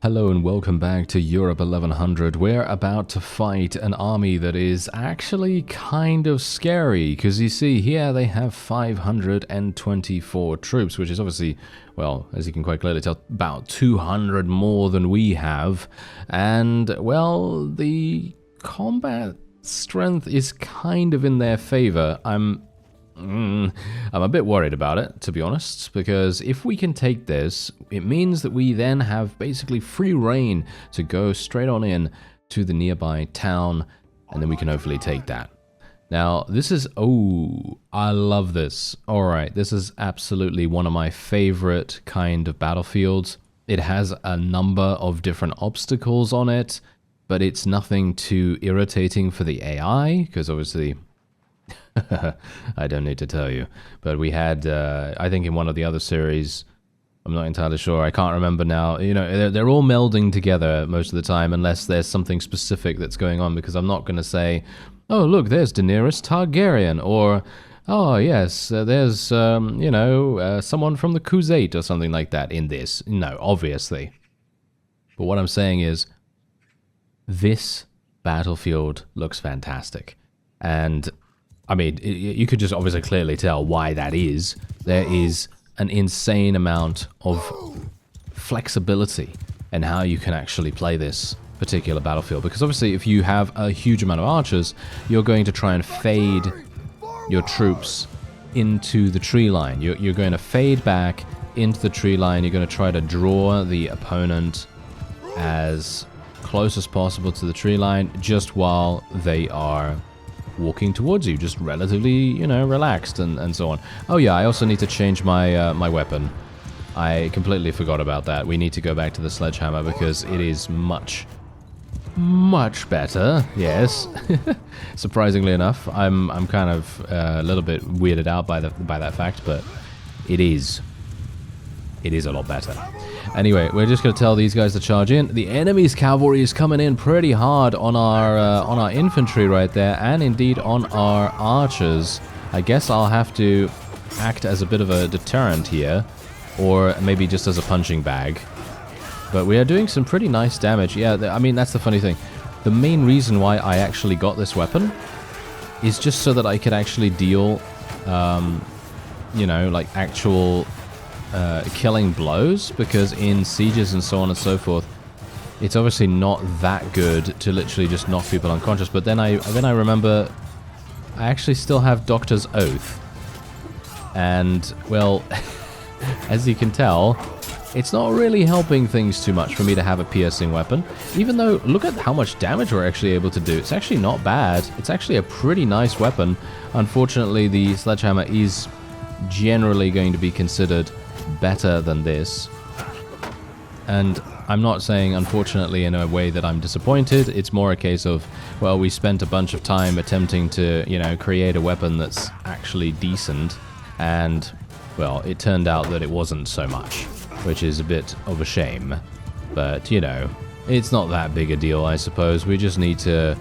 Hello and welcome back to Europe 1100. We're about to fight an army that is actually kind of scary, because you see here they have 524 troops, which is obviously, well, as you can quite clearly tell, about 200 more than we have. And, well, the combat strength is kind of in their favor. I'm a bit worried about it, to be honest, because if we can take this, it means that we then have basically free reign to go straight on in to the nearby town, and then we can hopefully take that. Now, this is... oh, I love this. Alright, this is absolutely one of my favorite kind of battlefields. It has a number of different obstacles on it, but it's nothing too irritating for the AI, because obviously... I don't need to tell you, but we had, I think in one of the other series, I'm not entirely sure, I can't remember now, you know, they're all melding together most of the time, unless there's something specific that's going on, because I'm not going to say, oh, look, there's Daenerys Targaryen, or, oh, yes, there's, you know, someone from the Crusade, or something like that in this. No, obviously. But what I'm saying is, this battlefield looks fantastic, and... I mean, you could just obviously clearly tell why that is. There is an insane amount of flexibility in how you can actually play this particular battlefield. Because obviously, if you have a huge amount of archers, you're going to try and fade your troops into the tree line. You're going to fade back into the tree line. You're going to try to draw the opponent as close as possible to the tree line just while they are... walking towards you, just relatively, you know, relaxed and so on. Oh yeah, I also need to change my my weapon. I completely forgot about that. We need to go back to the sledgehammer because it is much better. Yes, surprisingly enough, I'm kind of a little bit weirded out by that fact, but it is a lot better. Anyway, we're just going to tell these guys to charge in. The enemy's cavalry is coming in pretty hard on our infantry right there, and indeed on our archers. I guess I'll have to act as a bit of a deterrent here, or maybe just as a punching bag. But we are doing some pretty nice damage. Yeah, I mean, that's the funny thing. The main reason why I actually got this weapon is just so that I could actually deal, you know, like actual... killing blows, because in sieges and so on and so forth, it's obviously not that good to literally just knock people unconscious. But then I remember I actually still have Doctor's Oath, and well, as you can tell, it's not really helping things too much for me to have a piercing weapon. Even though, look at how much damage we're actually able to do. It's actually not bad. It's actually a pretty nice weapon. Unfortunately, the sledgehammer is generally going to be considered better than this, and I'm not saying unfortunately in a way that I'm disappointed. It's more a case of, well, we spent a bunch of time attempting to, you know, create a weapon that's actually decent, and well, it turned out that it wasn't so much, which is a bit of a shame. But you know, it's not that big a deal, I suppose. We just need to,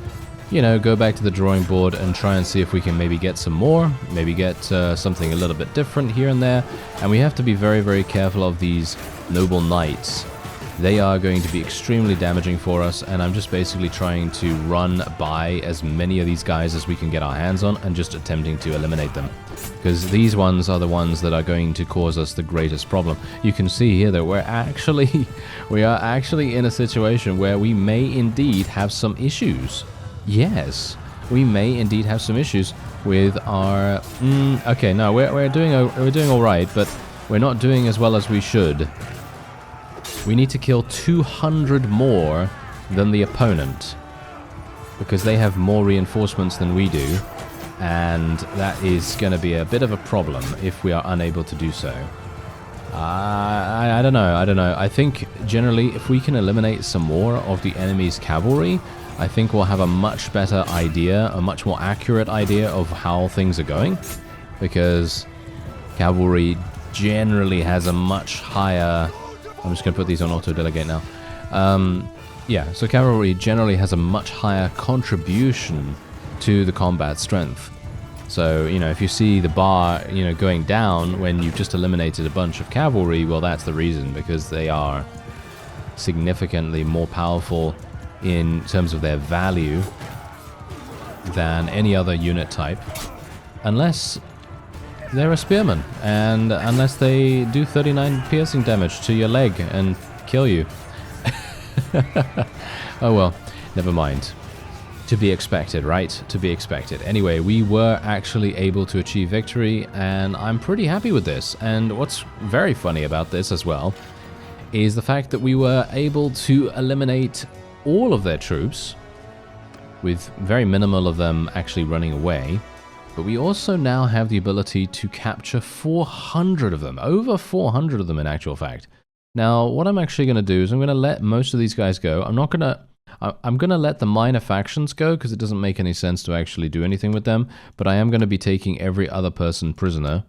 you know, go back to the drawing board and try and see if we can maybe get some more, maybe get something a little bit different here and there. And we have to be very, very careful of these noble knights. They are going to be extremely damaging for us, and I'm just basically trying to run by as many of these guys as we can get our hands on and just attempting to eliminate them. Because these ones are the ones that are going to cause us the greatest problem. You can see here that we are actually in a situation where we may indeed have some issues. Yes, we may indeed have some issues with our... okay, no, we're doing all right, but we're not doing as well as we should. We need to kill 200 more than the opponent, because they have more reinforcements than we do, and that is going to be a bit of a problem if we are unable to do so. I don't know. I think generally if we can eliminate some more of the enemy's cavalry, I think we'll have a much better idea, a much more accurate idea of how things are going, because cavalry generally has a much higher... I'm just going to put these on auto-delegate now. Yeah, so cavalry generally has a much higher contribution to the combat strength. So, you know, if you see the bar, you know, going down when you've just eliminated a bunch of cavalry, well, that's the reason, because they are significantly more powerful in terms of their value than any other unit type, unless they're a spearman, and unless they do 39 piercing damage to your leg and kill you. Oh well, never mind. To be expected, right? To be expected. Anyway, we were actually able to achieve victory, and I'm pretty happy with this. And what's very funny about this as well is the fact that we were able to eliminate all of their troops, with very minimal of them actually running away. But we also now have the ability to capture 400 of them, over 400 of them in actual fact. Now, what I'm actually going to do is I'm going to let most of these guys go. I'm going to let the minor factions go because it doesn't make any sense to actually do anything with them. But I am going to be taking every other person prisoner,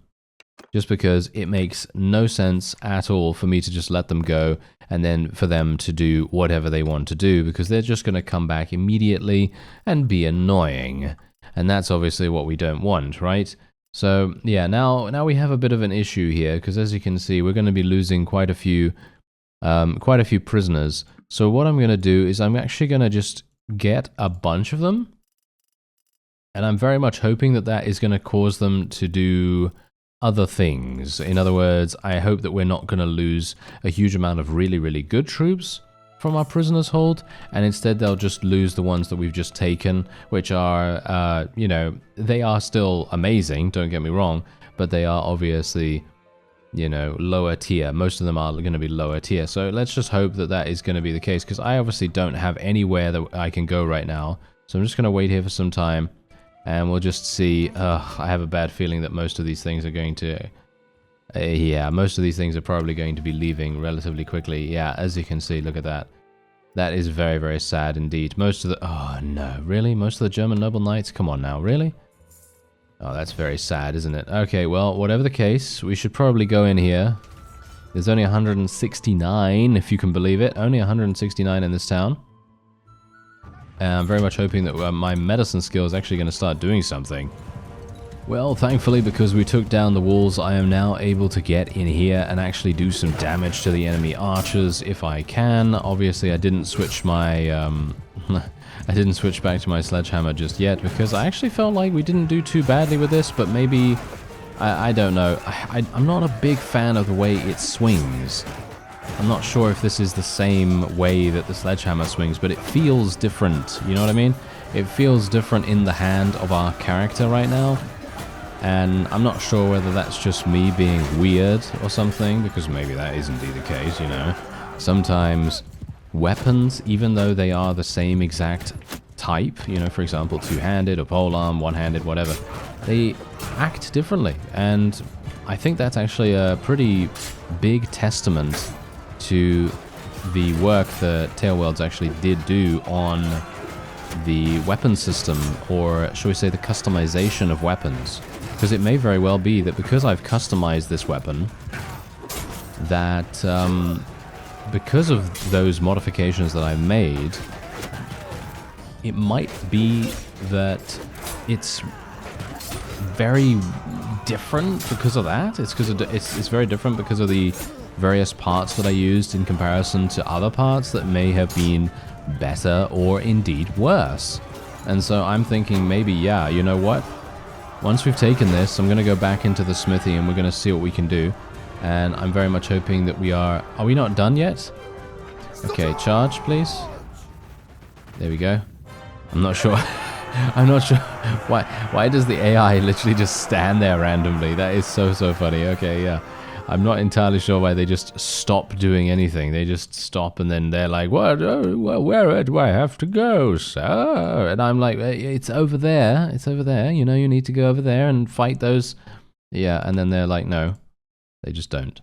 just because it makes no sense at all for me to just let them go and then for them to do whatever they want to do, because they're just going to come back immediately and be annoying. And that's obviously what we don't want, right? So, yeah, now we have a bit of an issue here, because as you can see, we're going to be losing quite a few prisoners. So what I'm going to do is I'm actually going to just get a bunch of them. And I'm very much hoping that that is going to cause them to do other things. In other words, I hope that we're not going to lose a huge amount of really, really good troops from our prisoners hold, and instead they'll just lose the ones that we've just taken, which are, you know, they are still amazing, don't get me wrong, but they are obviously, you know, lower tier. Most of them are going to be lower tier, so let's just hope that that is going to be the case, because I obviously don't have anywhere that I can go right now, so I'm just going to wait here for some time, and we'll just see. I have a bad feeling that most of these things are going to... yeah, most of these things are probably going to be leaving relatively quickly. Yeah, as you can see, look at that. That is very, very sad indeed. Most of the... Oh, no. Really? Most of the German noble knights? Come on now. Really? Oh, that's very sad, isn't it? Okay, well, whatever the case, we should probably go in here. There's only 169, if you can believe it. Only 169 in this town. And I'm very much hoping that my medicine skill is actually going to start doing something. Well, thankfully, because we took down the walls, I am now able to get in here and actually do some damage to the enemy archers if I can. Obviously, I didn't switch my... I didn't switch back to my sledgehammer just yet, because I actually felt like we didn't do too badly with this, but maybe... I don't know. I'm not a big fan of the way it swings. I'm not sure if this is the same way that the sledgehammer swings, but it feels different, you know what I mean? It feels different in the hand of our character right now. And I'm not sure whether that's just me being weird or something, because maybe that is indeed the case, you know. Sometimes weapons, even though they are the same exact type, you know, for example, two-handed or polearm, one-handed, whatever, they act differently. And I think that's actually a pretty big testament to the work that Tailworlds actually did do on the weapon system, or shall we say the customization of weapons. Because it may very well be that because I've customized this weapon, that because of those modifications that I've made, it might be that it's very different because of that. It's because it's very different because of the various parts that I used in comparison to other parts that may have been better or indeed worse. And so I'm thinking maybe, yeah, you know what? Once we've taken this, I'm going to go back into the smithy and we're going to see what we can do. And I'm very much hoping that we are... Are we not done yet? Okay, charge, please. There we go. I'm not sure. I'm not sure. Why does the AI literally just stand there randomly? That is so funny. Okay, yeah. I'm not entirely sure why they just stop doing anything. They just stop and then they're like, "What? Oh, where do I have to go, sir?" And I'm like, "It's over there. It's over there. You know, you need to go over there and fight those." Yeah, and then they're like, "No." They just don't.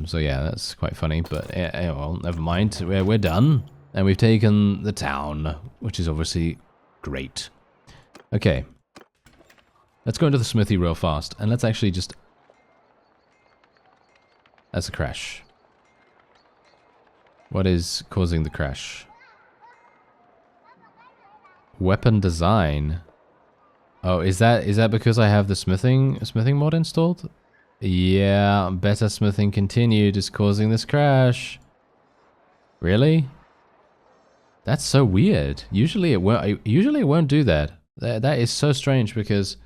So yeah, that's quite funny. But well, never mind. We're done. And we've taken the town, which is obviously great. Okay. Let's go into the smithy real fast. And let's actually just... That's a crash. What is causing the crash? Weapon design. Oh, is that because I have the smithing mod installed? Yeah, better smithing continued is causing this crash. Really? That's so weird. Usually it won't do that. That is so strange because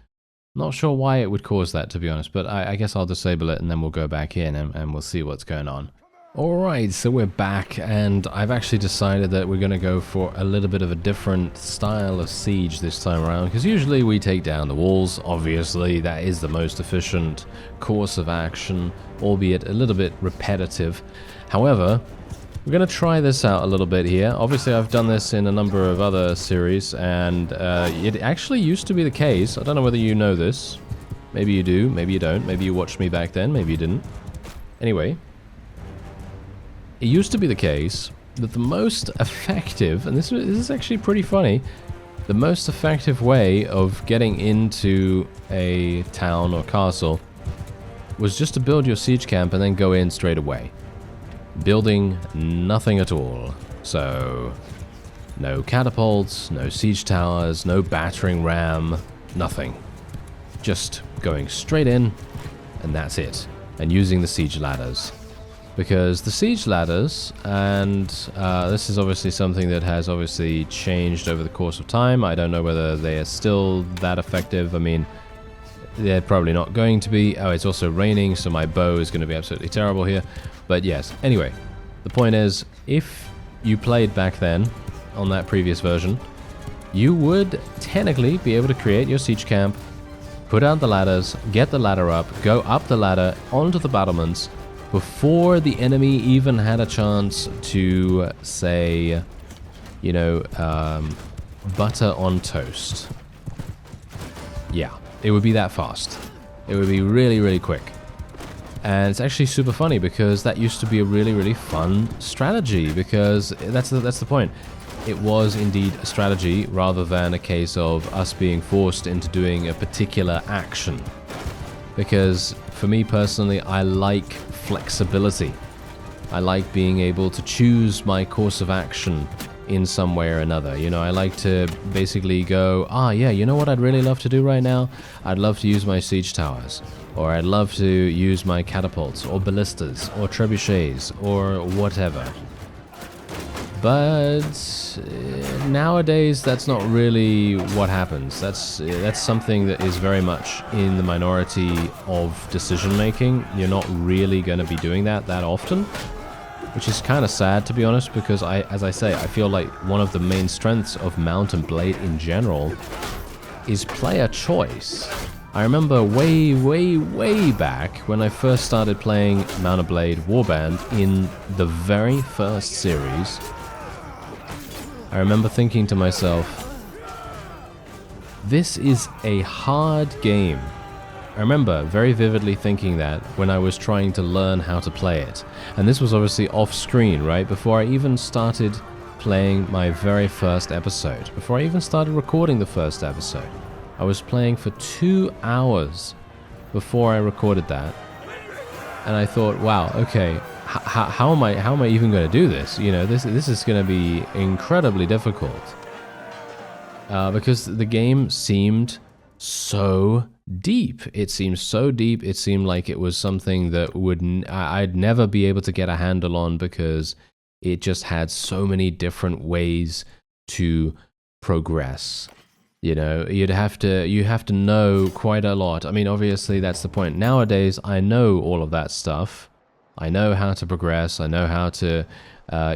not sure why it would cause that, to be honest, but I guess I'll disable it and then we'll go back in and we'll see what's going on. Alright, so we're back and I've actually decided that we're going to go for a little bit of a different style of siege this time around, because usually we take down the walls. Obviously that is the most efficient course of action, albeit a little bit repetitive. However, we're going to try this out a little bit here. Obviously I've done this in a number of other series and it actually used to be the case. I don't know whether you know this. Maybe you do, maybe you don't, maybe you watched me back then, maybe you didn't. Anyway, it used to be the case that the most effective, and this is actually pretty funny, the most effective way of getting into a town or castle was just to build your siege camp and then go in straight away. Building nothing at all. So, no catapults, no siege towers, no battering ram, nothing. Just going straight in, and that's it. And using the siege ladders. Because the siege ladders, and this is obviously something that has obviously changed over the course of time. I don't know whether they are still that effective. I mean, they're probably not going to be. Oh, it's also raining, so my bow is going to be absolutely terrible here. But yes, anyway, the point is, if you played back then, on that previous version, you would technically be able to create your siege camp, put out the ladders, get the ladder up, go up the ladder onto the battlements, before the enemy even had a chance to, say, you know, butter on toast. Yeah, it would be that fast. It would be really, really quick. And it's actually super funny because that used to be a really, really fun strategy, because that's the point. It was indeed a strategy rather than a case of us being forced into doing a particular action. Because for me personally, I like flexibility. I like being able to choose my course of action in some way or another. You know, I like to basically go, yeah, you know what I'd really love to do right now? I'd love to use my siege towers, or I'd love to use my catapults, or ballistas, or trebuchets, or whatever. But nowadays, that's not really what happens. That's something that is very much in the minority of decision making. You're not really going to be doing that often, which is kind of sad, to be honest, because as I say, I feel like one of the main strengths of Mount and Blade in general is player choice. I remember way back when I first started playing Mount and Blade Warband in the very first series. I remember thinking to myself, this is a hard game. I remember very vividly thinking that when I was trying to learn how to play it. And this was obviously off screen, right? Before I even started playing my very first episode. Before I even started recording the first episode. I was playing for 2 hours before I recorded that. And I thought, wow, okay, how am I even going to do this? You know, this is going to be incredibly difficult. Because the game seemed so deep. It seemed so deep. It seemed like it was something that I'd never be able to get a handle on, because it just had so many different ways to progress. You know, you have to know quite a lot. I mean, obviously that's the point. Nowadays, I know all of that stuff. I know how to progress. I know how to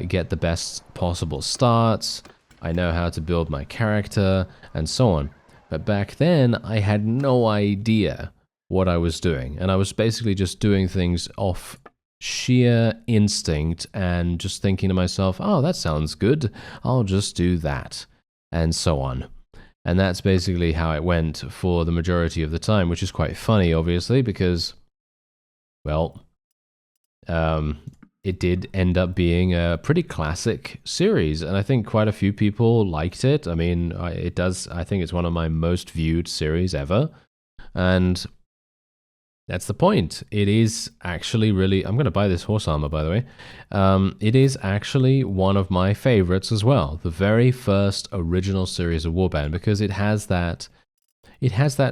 get the best possible starts. I know how to build my character and so on. But back then, I had no idea what I was doing. And I was basically just doing things off sheer instinct and just thinking to myself, oh, that sounds good. I'll just do that. And so on. And that's basically how it went for the majority of the time, which is quite funny, obviously, because, well, it did end up being a pretty classic series, and I think quite a few people liked it. I mean, I think it's one of my most viewed series ever, and that's the point. It is actually really... I'm going to buy this horse armor, by the way. It is actually one of my favorites as well. The very first original series of Warband, because it has that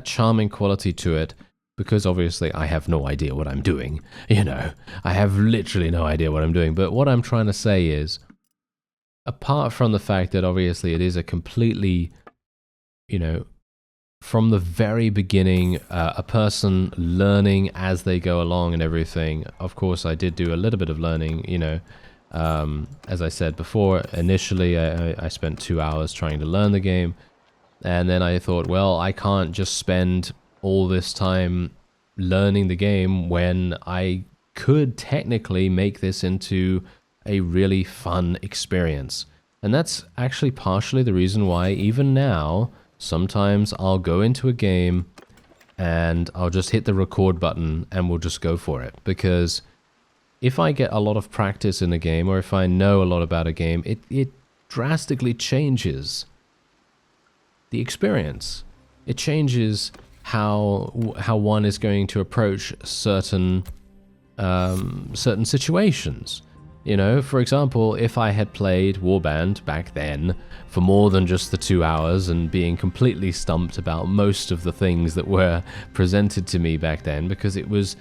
charming quality to it, because obviously I have no idea what I'm doing. You know, I have literally no idea what I'm doing. But what I'm trying to say is, apart from the fact that obviously it is a completely, you know, from the very beginning, a person learning as they go along and everything. Of course, I did do a little bit of learning, you know. As I said before, initially I spent 2 hours trying to learn the game. And then I thought, well, I can't just spend all this time learning the game when I could technically make this into a really fun experience. And that's actually partially the reason why even now, sometimes I'll go into a game and I'll just hit the record button and we'll just go for it. Because if I get a lot of practice in a game, or if I know a lot about a game, it drastically changes the experience. It changes how one is going to approach certain situations. You know, for example, if I had played Warband back then for more than just the 2 hours and being completely stumped about most of the things that were presented to me back then, because it was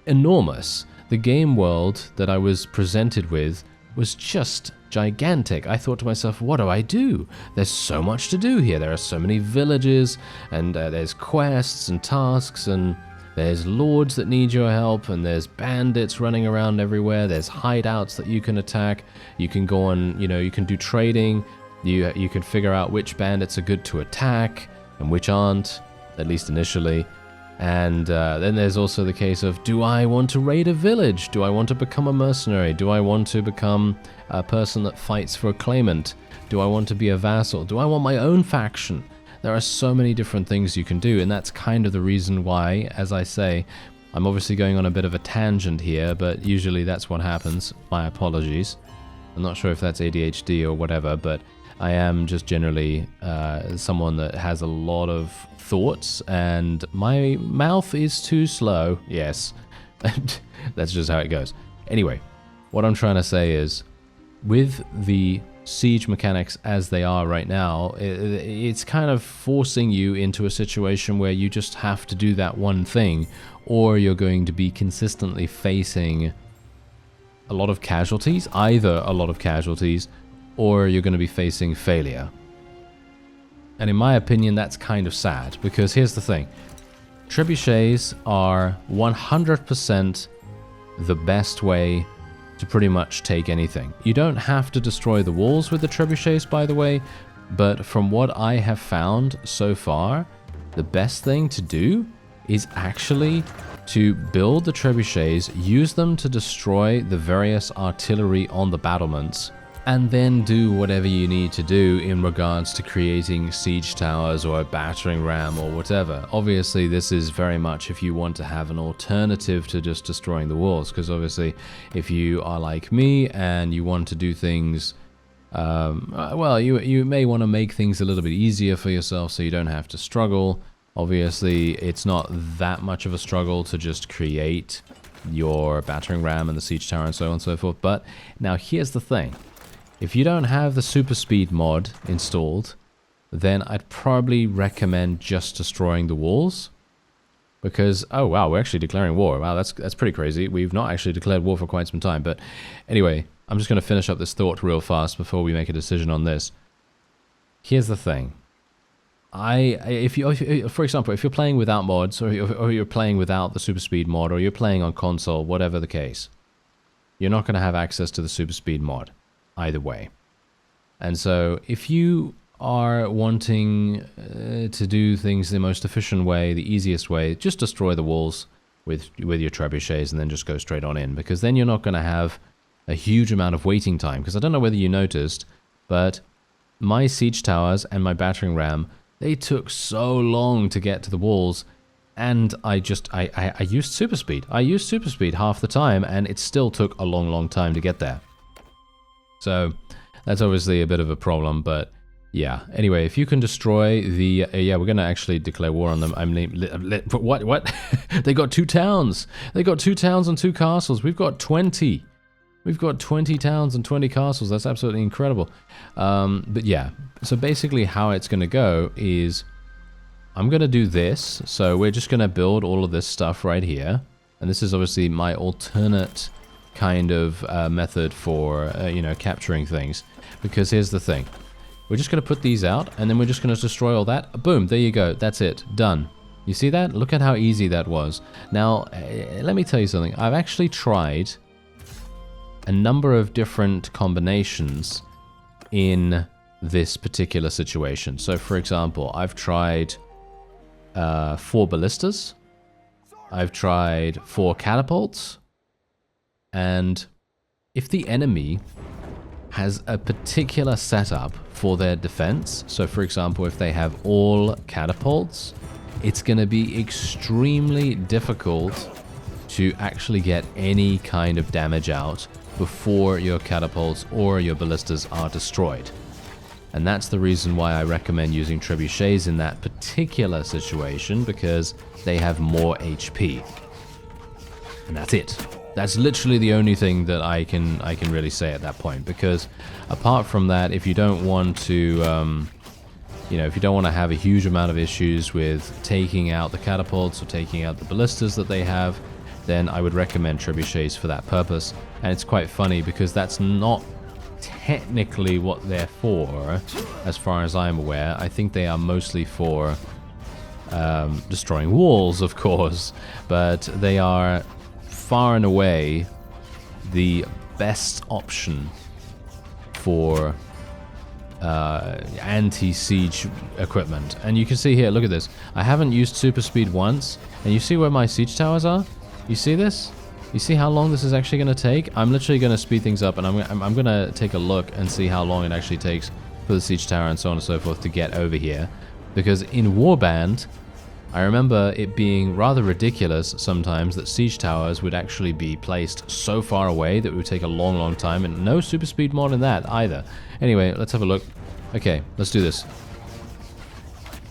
enormous. The game world that I was presented with was just gigantic. I thought to myself, what do I do? There's so much to do here. There are so many villages, and there's quests and tasks, and there's lords that need your help, and there's bandits running around everywhere. There's hideouts that you can attack. You can go on, you know, you can do trading. You can figure out which bandits are good to attack and which aren't, at least initially. And then there's also the case of, do I want to raid a village? Do I want to become a mercenary? Do I want to become a person that fights for a claimant? Do I want to be a vassal? Do I want my own faction? There are so many different things you can do, and that's kind of the reason why, as I say, I'm obviously going on a bit of a tangent here, but usually that's what happens. My apologies. I'm not sure if that's ADHD or whatever, but I am just generally someone that has a lot of thoughts, and my mouth is too slow. Yes, that's just how it goes. Anyway, what I'm trying to say is, with the siege mechanics as they are right now, it's kind of forcing you into a situation where you just have to do that one thing, or you're going to be consistently facing a lot of casualties, either a lot of casualties, or you're going to be facing failure. And in my opinion, that's kind of sad, because here's the thing. Trebuchets are 100% the best way to pretty much take anything. You don't have to destroy the walls with the trebuchets, by the way, but from what I have found so far, the best thing to do is actually to build the trebuchets, use them to destroy the various artillery on the battlements, and then do whatever you need to do in regards to creating siege towers or a battering ram or whatever. Obviously, this is very much if you want to have an alternative to just destroying the walls, because obviously if you are like me and you want to do things, well, you may want to make things a little bit easier for yourself so you don't have to struggle. Obviously, it's not that much of a struggle to just create your battering ram and the siege tower and so on and so forth. But now here's the thing. If you don't have the super speed mod installed, then I'd probably recommend just destroying the walls. Because, oh wow, we're actually declaring war. Wow, that's pretty crazy. We've not actually declared war for quite some time. But anyway, I'm just going to finish up this thought real fast before we make a decision on this. Here's the thing. For example, if you're playing without mods, or you're playing without the super speed mod, or you're playing on console, whatever the case, you're not going to have access to the super speed mod. Either way. And so if you are wanting to do things the most efficient way, the easiest way, just destroy the walls with your trebuchets and then just go straight on in, because then you're not going to have a huge amount of waiting time. Because I don't know whether you noticed, but my siege towers and my battering ram, they took so long to get to the walls, and I used super speed. I used super speed half the time, and it still took a long time to get there. So that's obviously a bit of a problem, but yeah. Anyway, if you can destroy the... yeah, we're going to actually declare war on them. What? They got 2 towns. They got 2 towns and 2 castles. We've got 20. We've got 20 towns and 20 castles. That's absolutely incredible. But yeah, so basically how it's going to go is I'm going to do this. So we're just going to build all of this stuff right here. And this is obviously my alternate kind of method for, you know, capturing things. Because here's the thing. We're just going to put these out, and then we're just going to destroy all that. Boom, there you go. That's it. Done. You see that? Look at how easy that was. Now, let me tell you something. I've actually tried a number of different combinations in this particular situation. So, for example, I've tried 4 ballistas. I've tried 4 catapults. And if the enemy has a particular setup for their defense, so for example, if they have all catapults, it's going to be extremely difficult to actually get any kind of damage out before your catapults or your ballistas are destroyed. And that's the reason why I recommend using trebuchets in that particular situation, because they have more HP. And that's it. That's literally the only thing that I can really say at that point, because apart from that, if you don't want to, you know, if you don't want to have a huge amount of issues with taking out the catapults or taking out the ballistas that they have, then I would recommend trebuchets for that purpose. And it's quite funny because that's not technically what they're for, as far as I'm aware. I think they are mostly for destroying walls, of course, but they are far and away the best option for anti-siege equipment. And you can see here, look at this. I haven't used super speed once, and you see where my siege towers are? You see this? You see how long this is actually going to take? I'm literally going to speed things up, and I'm going to take a look and see how long it actually takes for the siege tower and so on and so forth to get over here. Because in Warband, I remember it being rather ridiculous sometimes that siege towers would actually be placed so far away that it would take a long, long time, and no super speed mod in that either. Anyway, let's have a look. Okay, let's do this.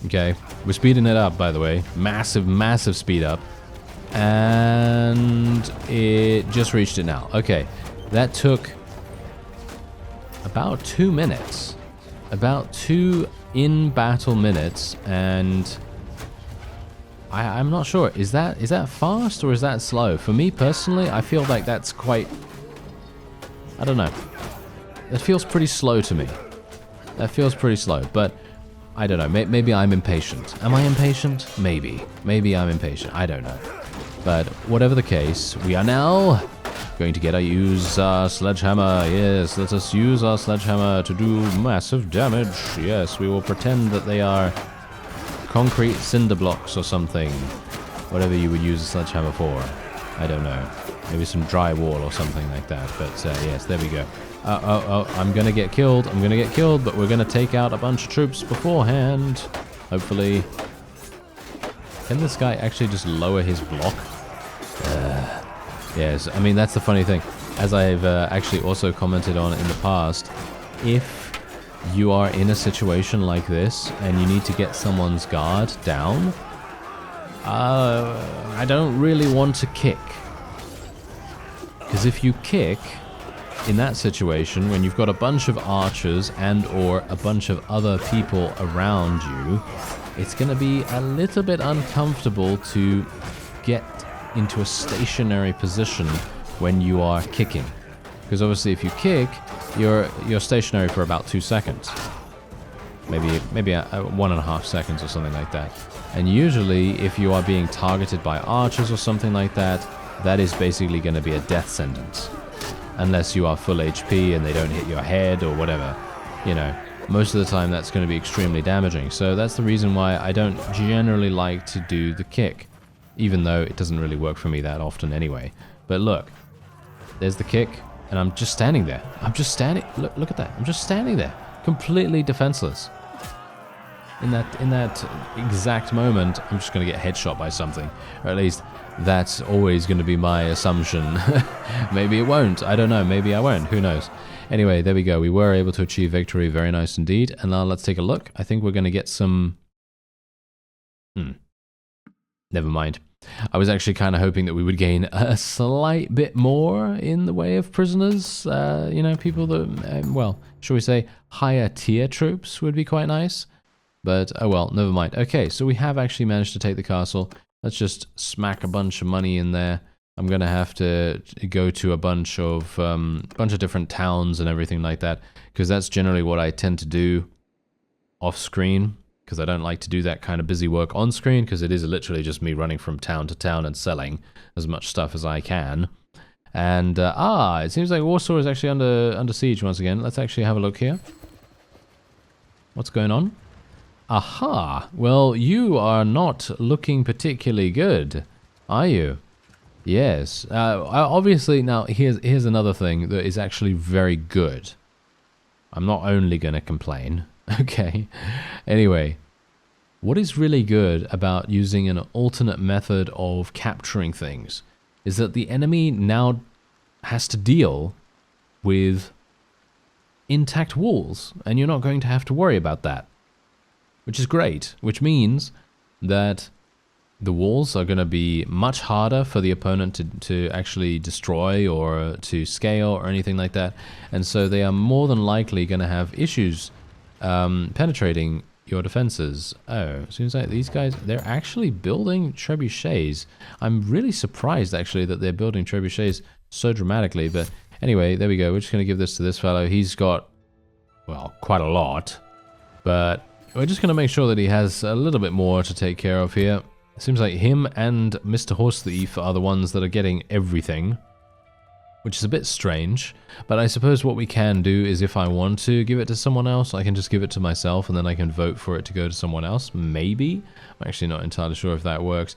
Okay, we're speeding it up, by the way. Massive, massive speed up. And it just reached it now. Okay, that took about 2 minutes. About 2 in-battle minutes, and I'm not sure. Is that fast or is that slow? For me personally, I feel like that's quite... I don't know. It feels pretty slow to me. That feels pretty slow, but I don't know. Maybe I'm impatient. Am I impatient? Maybe. Maybe I'm impatient. I don't know. But whatever the case, we are now going to use our sledgehammer. Yes, let us use our sledgehammer to do massive damage. Yes, we will pretend that they are concrete cinder blocks or something. Whatever you would use a sledgehammer for. I don't know. Maybe some drywall or something like that. But yes, there we go. I'm going to get killed. I'm going to get killed, but we're going to take out a bunch of troops beforehand. Hopefully. Can this guy actually just lower his block? Yes, I mean, that's the funny thing. As I've actually also commented on in the past, if you are in a situation like this and you need to get someone's guard down, I don't really want to kick. Because if you kick in that situation, when you've got a bunch of archers and or a bunch of other people around you, it's going to be a little bit uncomfortable to get into a stationary position when you are kicking. Because obviously if you kick, you're stationary for about 2 seconds. Maybe 1.5 seconds or something like that. And usually if you are being targeted by archers or something like that, that is basically going to be a death sentence. Unless you are full HP and they don't hit your head or whatever. You know, most of the time that's going to be extremely damaging. So that's the reason why I don't generally like to do the kick. Even though it doesn't really work for me that often anyway. But look, there's the kick, and I'm just standing there. I'm just standing. Look at that. I'm just standing there, completely defenseless. In that exact moment, I'm just going to get headshot by something, or at least that's always going to be my assumption. Maybe it won't. I don't know. Maybe I won't. Who knows? Anyway, there we go. We were able to achieve victory. Very nice indeed. And now let's take a look. I think we're going to get some. Never mind. I was actually kind of hoping that we would gain a slight bit more in the way of prisoners. You know, people that, well, shall we say, higher tier troops would be quite nice. But, oh well, never mind. Okay, so we have actually managed to take the castle. Let's just smack a bunch of money in there. I'm gonna have to go to a bunch of different towns and everything like that, because that's generally what I tend to do off screen, because I don't like to do that kind of busy work on screen, because it is literally just me running from town to town and selling as much stuff as I can. And it seems like Warsaw is actually under siege once again. Let's actually have a look here. What's going on? Aha! Well, you are not looking particularly good, are you? Yes. Obviously, now here's another thing that is actually very good. I'm not only going to complain. Okay. Anyway, what is really good about using an alternate method of capturing things is that the enemy now has to deal with intact walls, and you're not going to have to worry about that, which is great, which means that the walls are going to be much harder for the opponent to actually destroy or to scale or anything like that, and so they are more than likely going to have issues penetrating your defenses. Oh, seems like these guys, they're actually building trebuchets. I'm really surprised actually that they're building trebuchets so dramatically, but anyway, there we go. We're just going to give this to this fellow. He's got, well, quite a lot, but we're just going to make sure that he has a little bit more to take care of here. It seems like him and Mr. Horse Thief are the ones that are getting everything, which is a bit strange, but I suppose what we can do is if I want to give it to someone else, I can just give it to myself and then I can vote for it to go to someone else, maybe? I'm actually not entirely sure if that works.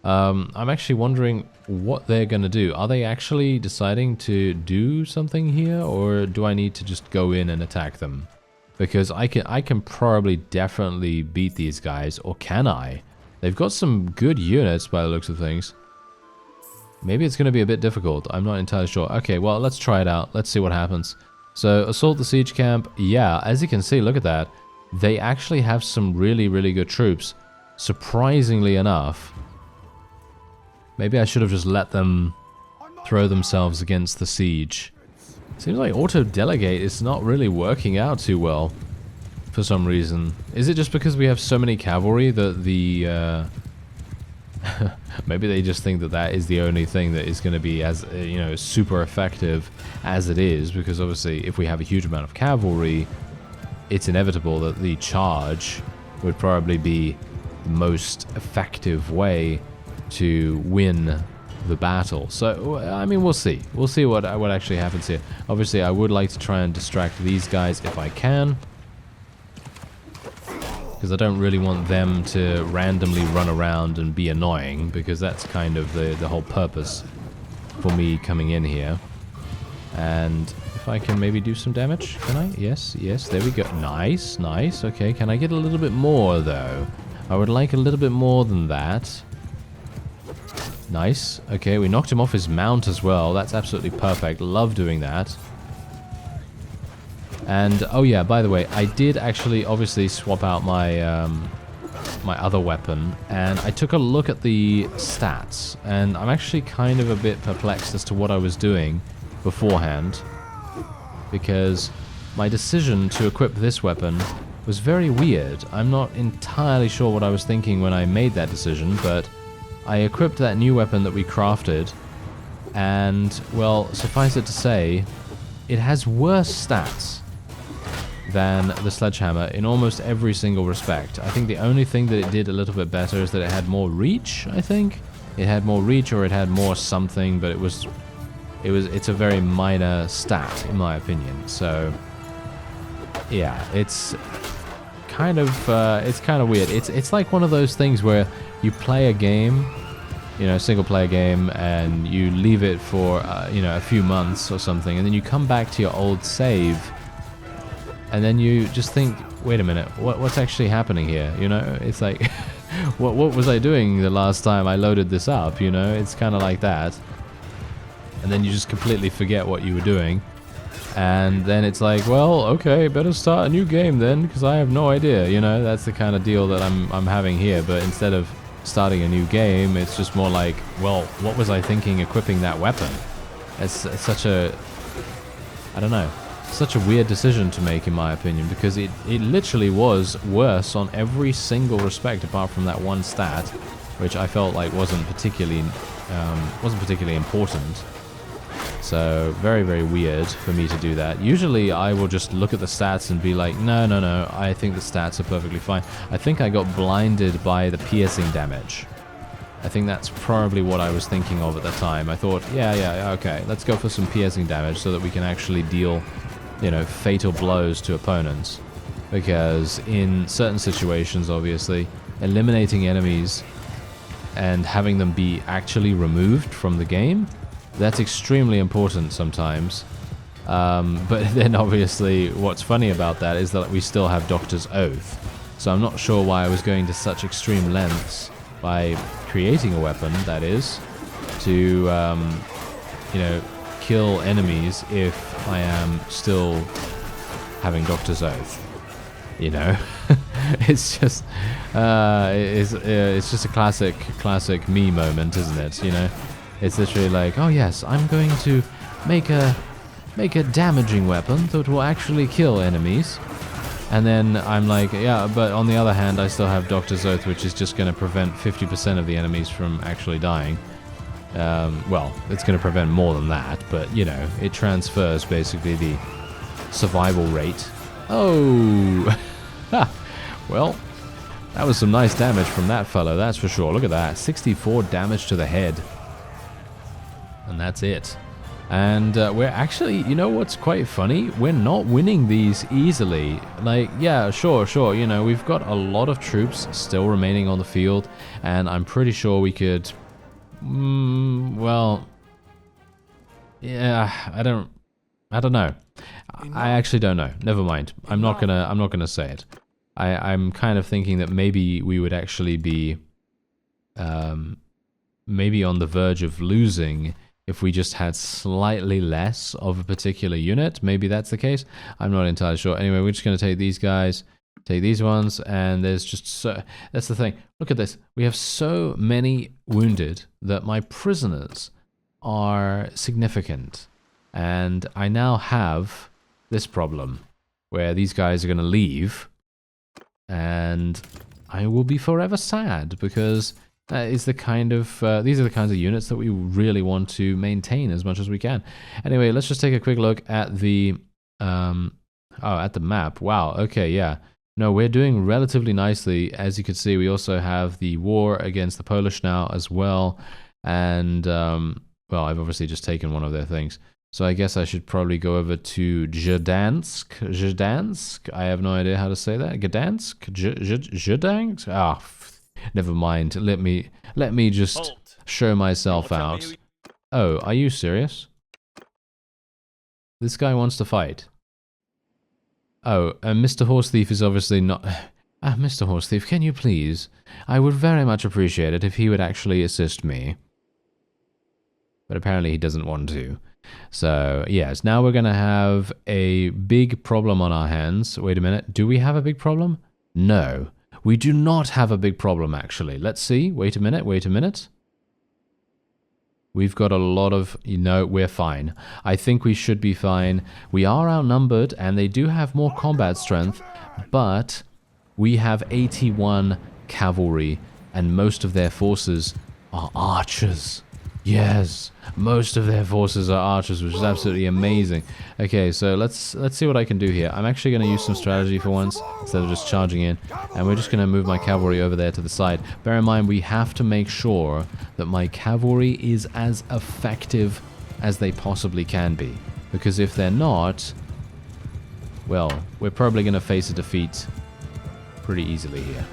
I'm actually wondering what they're going to do. Are they actually deciding to do something here, or do I need to just go in and attack them? Because I can probably definitely beat these guys, or can I? They've got some good units by the looks of things. Maybe it's going to be a bit difficult. I'm not entirely sure. Okay, well, let's try it out. Let's see what happens. So, assault the siege camp. Yeah, as you can see, look at that. They actually have some really, really good troops. Surprisingly enough. Maybe I should have just let them throw themselves against the siege. Seems like auto-delegate is not really working out too well for some reason. Is it just because we have so many cavalry that the... maybe they just think that that is the only thing that is going to be as, you know, super effective as it is, because obviously if we have a huge amount of cavalry, it's inevitable that the charge would probably be the most effective way to win the battle. So, I mean, we'll see. We'll see what actually happens here. Obviously, I would like to try and distract these guys if I can, because I don't really want them to randomly run around and be annoying, because that's kind of the whole purpose for me coming in here. And if I can maybe do some damage, can I? Yes, yes, there we go. Nice, nice. Okay, can I get a little bit more, though? I would like a little bit more than that. Nice. Okay, we knocked him off his mount as well. That's absolutely perfect. Love doing that. And, oh yeah, by the way, I did actually obviously swap out my my other weapon, and I took a look at the stats, and I'm actually kind of a bit perplexed as to what I was doing beforehand, because my decision to equip this weapon was very weird. I'm not entirely sure what I was thinking when I made that decision, but I equipped that new weapon that we crafted, and, well, suffice it to say, it has worse stats than the sledgehammer in almost every single respect. I think the only thing that it did a little bit better is that it had more reach, I think. It had more reach, or it had more something, but it's a very minor stat, in my opinion. So, yeah, it's kind of weird. It's like one of those things where you play a game, you know, single player game, and you leave it for you know, a few months or something, and then you come back to your old save, and then you just think, wait a minute, what's actually happening here? You know, it's like, what was I doing the last time I loaded this up? You know, it's kind of like that, and then you just completely forget what you were doing. And then it's like, well, okay, better start a new game then, because I have no idea, you know. That's the kind of deal that I'm having here. But instead of starting a new game, it's just more like, well, what was I thinking equipping that weapon? It's such a, I don't know, such a weird decision to make, in my opinion, because it literally was worse on every single respect apart from that one stat, which I felt like wasn't particularly wasn't particularly important. So very, very weird for me to do that. Usually I will just look at the stats and be like, no, no, no, I think the stats are perfectly fine. I think I got blinded by the piercing damage. I think that's probably what I was thinking of at the time. I thought, yeah, okay, let's go for some piercing damage so that we can actually deal, you know, fatal blows to opponents. Because in certain situations, obviously, eliminating enemies and having them be actually removed from the game, that's extremely important sometimes. But then obviously what's funny about that is that we still have Doctor's Oath. So I'm not sure why I was going to such extreme lengths by creating a weapon, that is, to, you know, kill enemies if I am still having Doctor's Oath. You know, it's just a classic me moment, isn't it? You know, it's literally like, oh yes, I'm going to make a damaging weapon that will actually kill enemies, and then I'm like, yeah, but on the other hand, I still have Doctor's Oath, which is just going to prevent 50% of the enemies from actually dying. Well, it's going to prevent more than that, but you know, it transfers basically the survival rate. Oh, well, that was some nice damage from that fellow, that's for sure. Look at that, 64 damage to the head. And that's it. And we're actually, you know what's quite funny? We're not winning these easily. Like, yeah, sure, you know, we've got a lot of troops still remaining on the field, and I'm pretty sure we could, well, yeah, I don't know. I actually don't know. Never mind. I'm not gonna say it. I'm kind of thinking that maybe we would actually be maybe on the verge of losing if we just had slightly less of a particular unit. Maybe that's the case. I'm not entirely sure. Anyway, we're just gonna take these guys, take these ones, and there's just so, that's the thing. Look at this. We have so many wounded that my prisoners are significant. And I now have this problem where these guys are going to leave, and I will be forever sad, because that is the kind of these are the kinds of units that we really want to maintain as much as we can. Anyway, let's just take a quick look at the at the map. Wow. Okay. Yeah. No, we're doing relatively nicely. As you can see, we also have the war against the Polish now as well, and well, I've obviously just taken one of their things. So I guess I should probably go over to Gdansk. I have no idea how to say that. Gdansk? Gdansk? Ah, never mind. Let me just show myself out. Oh, are you serious? This guy wants to fight. Oh, Mr. Horse Thief is obviously not... Mr. Horse Thief, can you please? I would very much appreciate it if he would actually assist me. But apparently he doesn't want to. So, yes, now we're going to have a big problem on our hands. Wait a minute. Do we have a big problem? No. We do not have a big problem, actually. Let's see. Wait a minute. We've got a lot of... You know, we're fine. I think we should be fine. We are outnumbered, and they do have more combat strength, but we have 81 cavalry, and most of their forces are archers. Yes, most of their forces are archers, which is absolutely amazing. Okay, so let's see what I can do here. I'm actually going to use some strategy for once, instead of just charging in. And we're just going to move my cavalry over there to the side. Bear in mind, we have to make sure that my cavalry is as effective as they possibly can be. Because if they're not, well, we're probably going to face a defeat pretty easily here.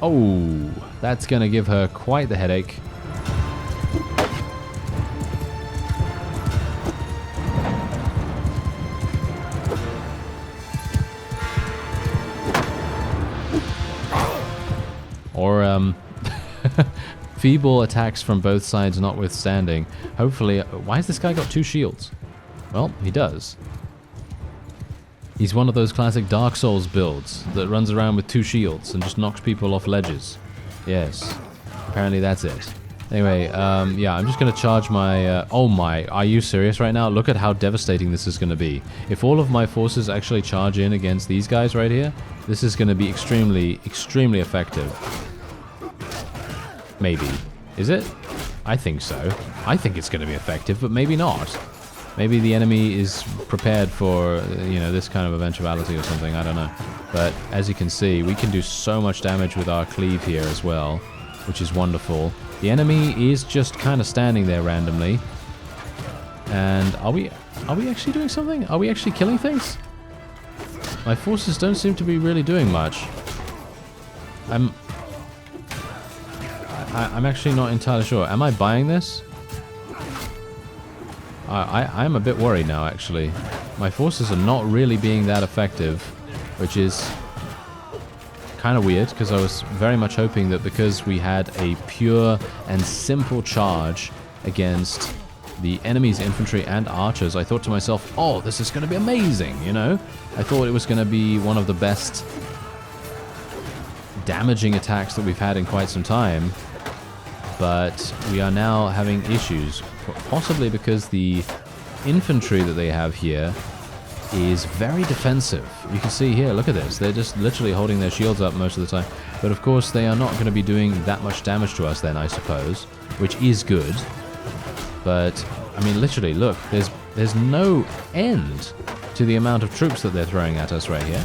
Oh, that's going to give her quite the headache. Or, feeble attacks from both sides notwithstanding. Hopefully... Why has this guy got 2 shields? Well, he does. He's one of those classic Dark Souls builds that runs around with 2 shields and just knocks people off ledges. Yes. Apparently that's it. Anyway, yeah, I'm just going to charge my... oh my, are you serious right now? Look at how devastating this is going to be. If all of my forces actually charge in against these guys right here, this is going to be extremely, extremely effective. Maybe. Is it? I think so. I think it's going to be effective, but maybe not. Maybe the enemy is prepared for, you know, this kind of eventuality or something. I don't know. But as you can see, we can do so much damage with our cleave here as well, which is wonderful. The enemy is just kind of standing there randomly. And are we actually doing something? Are we actually killing things? My forces don't seem to be really doing much. I'm actually not entirely sure. Am I buying this? I'm a bit worried now, actually. My forces are not really being that effective, which is kind of weird, because I was very much hoping that because we had a pure and simple charge against the enemy's infantry and archers, I thought to myself, oh, this is going to be amazing, you know? I thought it was going to be one of the best damaging attacks that we've had in quite some time, but we are now having issues, possibly because the infantry that they have here is very defensive. You can see here, look at this, they're just literally holding their shields up most of the time, but of course they are not going to be doing that much damage to us then, I suppose, which is good. But I mean, literally, look, there's no end to the amount of troops that they're throwing at us right here.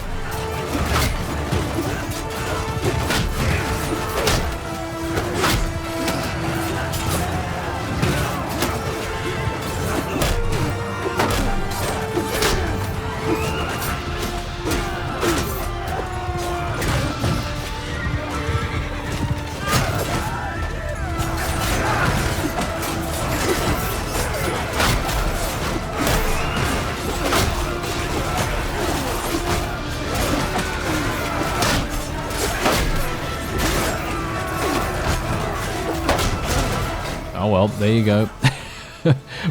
Oh well, there you go.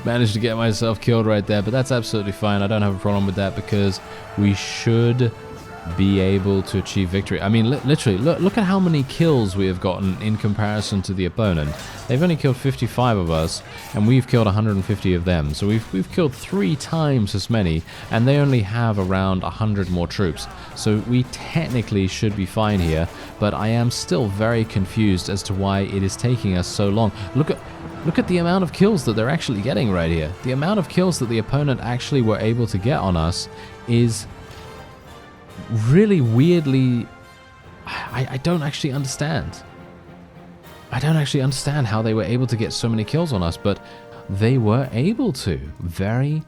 Managed to get myself killed right there, but that's absolutely fine. I don't have a problem with that because we should be able to achieve victory. I mean, literally, look at how many kills we have gotten in comparison to the opponent. They've only killed 55 of us, and we've killed 150 of them. So we've killed 3 times as many, and they only have around 100 more troops. So we technically should be fine here, but I am still very confused as to why it is taking us so long. Look at the amount of kills that they're actually getting right here. The amount of kills that the opponent actually were able to get on us is really weirdly... I don't actually understand. I don't actually understand how they were able to get so many kills on us, but they were able to. Very,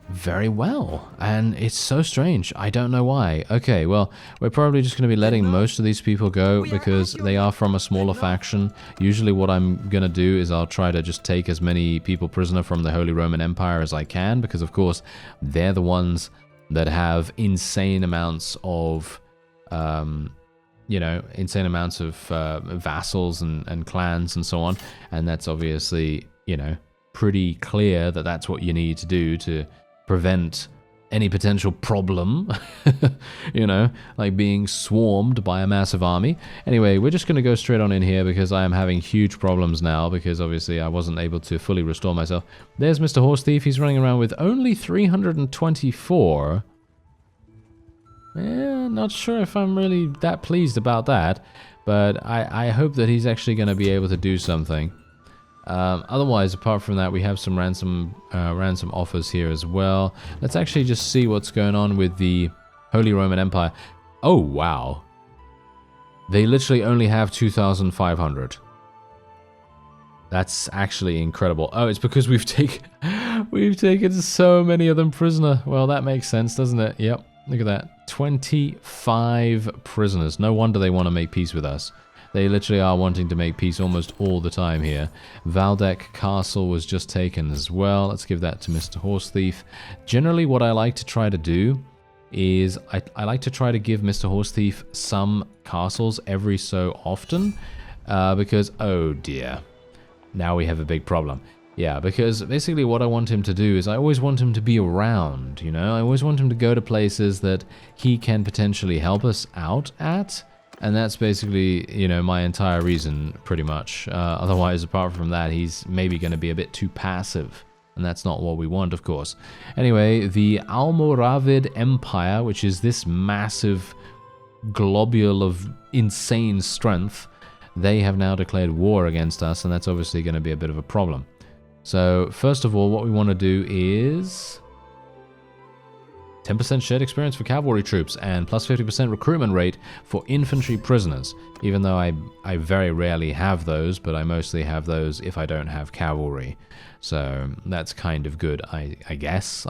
very well. And it's so strange. I don't know why. Okay, well, we're probably just going to be letting most of these people go because they are from a smaller faction. Usually what I'm going to do is I'll try to just take as many people prisoner from the Holy Roman Empire as I can, because of course they're the ones that have insane amounts of insane amounts of vassals and clans and so on, and that's obviously, you know, pretty clear that that's what you need to do to prevent any potential problem, you know, like being swarmed by a massive army. Anyway, we're just going to go straight on in here because I am having huge problems now because obviously I wasn't able to fully restore myself. There's Mr. Horse Thief. He's running around with only 324. Yeah, not sure if I'm really that pleased about that, but I hope that he's actually going to be able to do something. Otherwise, apart from that, we have some ransom offers here as well. Let's actually just see what's going on with the Holy Roman Empire. Oh, wow. They literally only have 2,500. That's actually incredible. Oh, it's because we've taken so many of them prisoner. Well, that makes sense, doesn't it? Yep. Look at that. 25 prisoners. No wonder they want to make peace with us. They literally are wanting to make peace almost all the time here. Valdec Castle was just taken as well. Let's give that to Mr. Horse Thief. Generally, what I like to try to do is I like to try to give Mr. Horse Thief some castles every so often because, oh dear, now we have a big problem. Yeah, because basically what I want him to do is I always want him to be around, you know? I always want him to go to places that he can potentially help us out at. And that's basically, you know, my entire reason, pretty much. Otherwise, apart from that, he's maybe going to be a bit too passive. And that's not what we want, of course. Anyway, the Almoravid Empire, which is this massive globule of insane strength, they have now declared war against us, and that's obviously going to be a bit of a problem. So first of all, what we want to do is 10% shared experience for cavalry troops and plus 50% recruitment rate for infantry prisoners. Even though I very rarely have those, but I mostly have those if I don't have cavalry. So that's kind of good, I guess.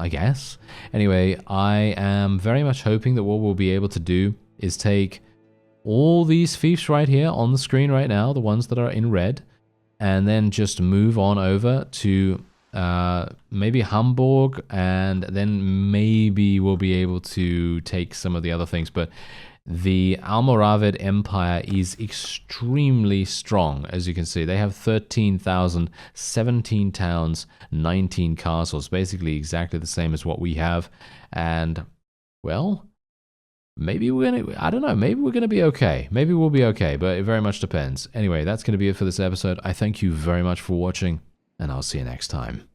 Anyway, I am very much hoping that what we'll be able to do is take all these fiefs right here on the screen right now, the ones that are in red, and then just move on over to maybe Hamburg, and then maybe we'll be able to take some of the other things. But the Almoravid Empire is extremely strong, as you can see. They have 13,000, 17 towns, 19 castles, basically exactly the same as what we have. And, well, maybe we're going to, I don't know, maybe we're going to be okay. Maybe we'll be okay, but it very much depends. Anyway, that's going to be it for this episode. I thank you very much for watching, and I'll see you next time.